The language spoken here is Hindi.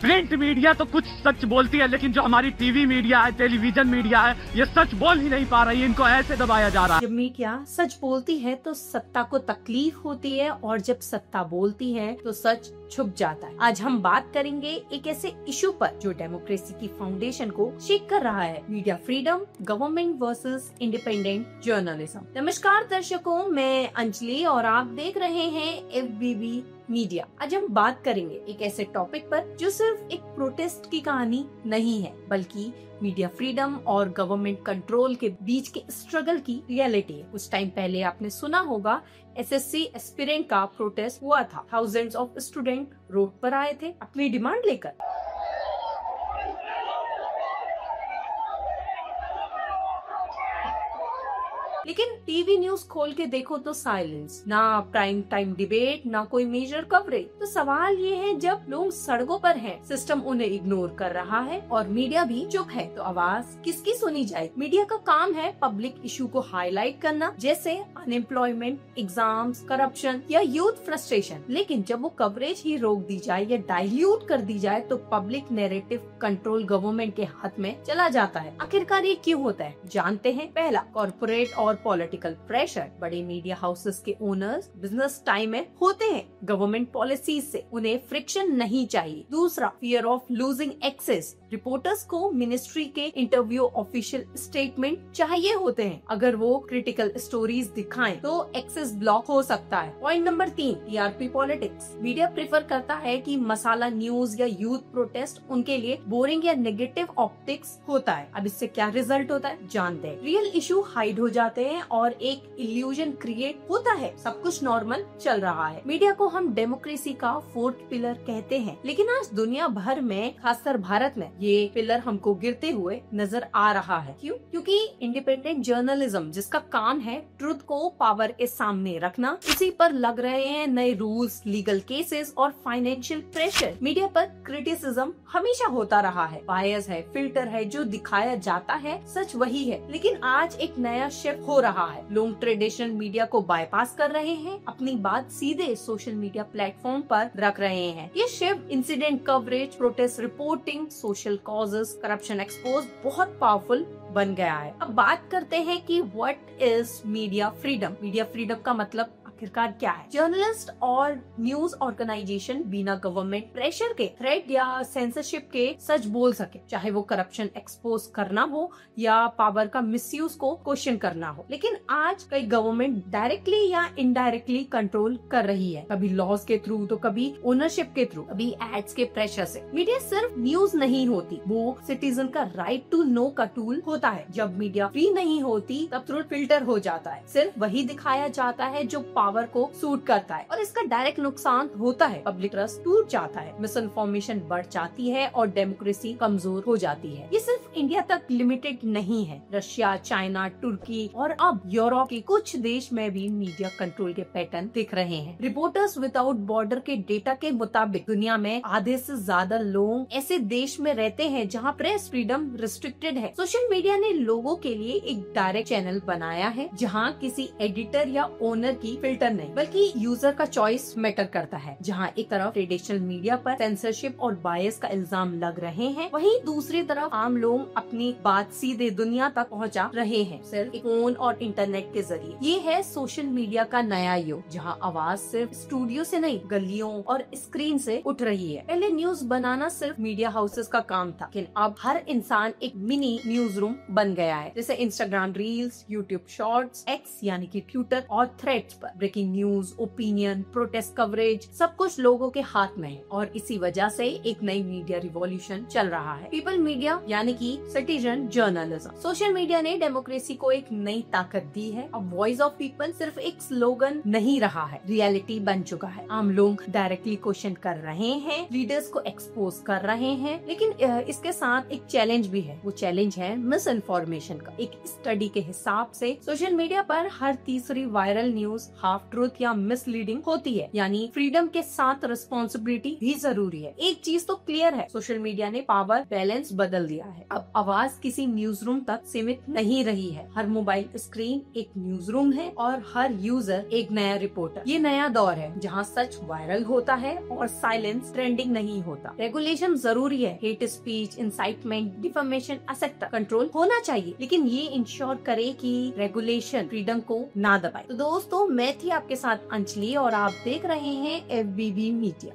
प्रिंट मीडिया तो कुछ सच बोलती है, लेकिन जो हमारी टीवी मीडिया है, टेलीविजन मीडिया है, ये सच बोल ही नहीं पा रही है। इनको ऐसे दबाया जा रहा है। जब मीडिया सच बोलती है तो सत्ता को तकलीफ होती है, और जब सत्ता बोलती है तो सच छुप जाता है। आज हम बात करेंगे एक ऐसे इशू पर जो डेमोक्रेसी की फाउंडेशन को शेक कर रहा है, media freedom, government versus independent journalism. नमस्कार दर्शकों, मैं अंजलि और आप देख रहे हैं FBB मीडिया। आज हम बात करेंगे एक ऐसे टॉपिक पर जो सिर्फ एक प्रोटेस्ट की कहानी नहीं है, बल्कि मीडिया फ्रीडम और गवर्नमेंट कंट्रोल के बीच के स्ट्रगल की रियलिटी है। कुछ टाइम पहले आपने सुना होगा SSC एस्पिरेंट का प्रोटेस्ट हुआ था। थाउजेंड्स ऑफ स्टूडेंट रोड पर आए थे अपनी डिमांड लेकर। लेकिन टीवी न्यूज खोल के देखो तो साइलेंस, ना प्राइम टाइम डिबेट, ना कोई मेजर कवरेज। तो सवाल ये है, जब लोग सड़कों पर हैं, सिस्टम उन्हें इग्नोर कर रहा है और मीडिया भी चुप है, तो आवाज किसकी सुनी जाए? मीडिया का काम है पब्लिक इशू को हाईलाइट करना, जैसे अनएम्प्लॉयमेंट, एग्जाम्स, करप्शन या यूथ फ्रस्ट्रेशन। लेकिन जब वो कवरेज ही रोक दी जाए या डाइल्यूट कर दी जाए तो पब्लिक नैरेटिव कंट्रोल गवर्नमेंट के हाथ में चला जाता है। आखिरकार ये क्यों होता है, जानते हैं। पहला, कॉर्पोरेट और पॉलिटिकल प्रेशर। बड़े मीडिया हाउसेस के ओनर्स बिजनेस टाइम में होते हैं, गवर्नमेंट पॉलिसीज से उन्हें फ्रिक्शन नहीं चाहिए। दूसरा, fear of losing access. Reporters को मिनिस्ट्री के इंटरव्यू, ऑफिशियल स्टेटमेंट चाहिए होते हैं। अगर वो क्रिटिकल स्टोरीज दिखाएं तो एक्सेस ब्लॉक हो सकता है। Point number 3, TRP politics. Media prefer करता है कि मसाला न्यूज या यूथ प्रोटेस्ट उनके लिए बोरिंग या नेगेटिव ऑप्टिक्स होता है। अब इससे क्या रिजल्ट होता है जानते हैं। रियल इशू हाइड हो जाते हैं और एक इल्यूजन क्रिएट होता है, सब कुछ नॉर्मल चल रहा है। मीडिया को हम डेमोक्रेसी का फोर्थ पिलर कहते हैं, लेकिन आज दुनिया भर में, खासकर भारत में, ये पिलर हमको गिरते हुए नजर आ रहा है। क्यों? क्योंकि इंडिपेंडेंट जर्नलिज्म, जिसका काम है ट्रुथ को पावर के सामने रखना, उसी पर लग रहे हैं नए रूल्स, लीगल केसेस और फाइनेंशियल प्रेशर। मीडिया पर क्रिटिसिज्म हमेशा होता रहा है, बायस है, फिल्टर है, जो दिखाया जाता है सच वही है। लेकिन आज एक नया शिफ्ट हो रहा है। लोग ट्रेडिशनल मीडिया को बाईपास कर रहे हैं, अपनी बात सीधे सोशल मीडिया प्लेटफॉर्म पर रख रहे हैं। ये shift incident coverage, protest reporting, social causes, corruption expose बहुत पावरफुल बन गया है। अब बात करते हैं कि what is media freedom. Media freedom का मतलब आखिरकार क्या है? जर्नलिस्ट और न्यूज ऑर्गेनाइजेशन बिना गवर्नमेंट प्रेशर के, थ्रेट या सेंसरशिप के सच बोल सके, चाहे वो करप्शन एक्सपोज करना हो या पावर का मिसयूज को क्वेश्चन करना हो। लेकिन आज कई गवर्नमेंट डायरेक्टली या इनडायरेक्टली कंट्रोल कर रही है, कभी लॉज के थ्रू तो कभी ओनरशिप के थ्रू, कभी एड्स के प्रेशर से। मीडिया सिर्फ न्यूज नहीं होती, वो सिटीजन का राइट टू नो का टूल होता है। जब मीडिया फ्री नहीं होती तब ट्रुथ फिल्टर हो जाता है, सिर्फ वही दिखाया जाता है जो पावर को सूट करता है, और इसका डायरेक्ट नुकसान होता है। पब्लिक ट्रस्ट टूट जाता है, मिस इन्फॉर्मेशन बढ़ जाती है और डेमोक्रेसी कमजोर हो जाती है। ये सिर्फ इंडिया तक लिमिटेड नहीं है, रशिया, चाइना, तुर्की और अब यूरोप के कुछ देश में भी मीडिया कंट्रोल के पैटर्न दिख रहे हैं। रिपोर्टर्स विदाउट बॉर्डर के डेटा के मुताबिक दुनिया में आधे से ज्यादा लोग ऐसे देश में रहते हैं जहाँ प्रेस फ्रीडम रिस्ट्रिक्टेड है। सोशल मीडिया ने लोगों के लिए एक डायरेक्ट चैनल बनाया है, जहाँ किसी एडिटर या ओनर की फिल्टर नहीं, बल्कि यूजर का चॉइस मैटर करता है। जहाँ एक तरफ ट्रेडिशनल मीडिया पर सेंसरशिप और बायस का इल्जाम लग रहे हैं, वहीं दूसरी तरफ आम लोग अपनी बात सीधे दुनिया तक पहुँचा रहे हैं, सिर्फ फोन और इंटरनेट के जरिए। ये है सोशल मीडिया का नया युग, जहाँ आवाज सिर्फ स्टूडियो से नहीं, गलियों और स्क्रीन से उठ रही है। पहले न्यूज बनाना सिर्फ मीडिया हाउसेस का काम था, लेकिन अब हर इंसान एक मिनी न्यूज रूम बन गया है, जैसे Instagram reels, YouTube shorts, X यानी कि ट्विटर और थ्रेड्स पर। Breaking news, opinion, protest coverage, सब कुछ लोगों के हाथ में है, और इसी वजह से एक नई मीडिया रिवॉल्यूशन चल रहा है, पीपल मीडिया यानी कि सिटीजन जर्नलिज्म। सोशल मीडिया ने डेमोक्रेसी को एक नई ताकत दी है। अब वॉइस ऑफ पीपल सिर्फ एक स्लोगन नहीं रहा है, रियलिटी बन चुका है। आम लोग डायरेक्टली क्वेश्चन कर रहे हैं, लीडर्स को एक्सपोज कर रहे हैं, लेकिन इसके साथ एक चैलेंज भी है। वो चैलेंज है मिस इन्फॉर्मेशन का। एक स्टडी के हिसाब से सोशल मीडिया पर हर तीसरी वायरल न्यूज हाफ ट्रूथ या मिसलीडिंग होती है। यानी फ्रीडम के साथ रिस्पॉन्सिबिलिटी भी जरूरी है। एक चीज तो क्लियर है, सोशल मीडिया ने पावर बैलेंस बदल दिया है। अब आवाज किसी न्यूज रूम तक सीमित नहीं रही है। हर मोबाइल स्क्रीन एक न्यूज रूम है और हर यूजर एक नया रिपोर्टर। ये नया दौर है जहाँ सच वायरल होता है और साइलेंस ट्रेंडिंग नहीं होता। रेगुलेशन जरूरी है। Hate speech, incitement, defamation etcetera control होना चाहिए, लेकिन ये इंश्योर करे कि रेगुलेशन फ्रीडम को ना दबाए। तो दोस्तों, मैं थी आपके साथ अंजलि और आप देख रहे हैं FBB मीडिया।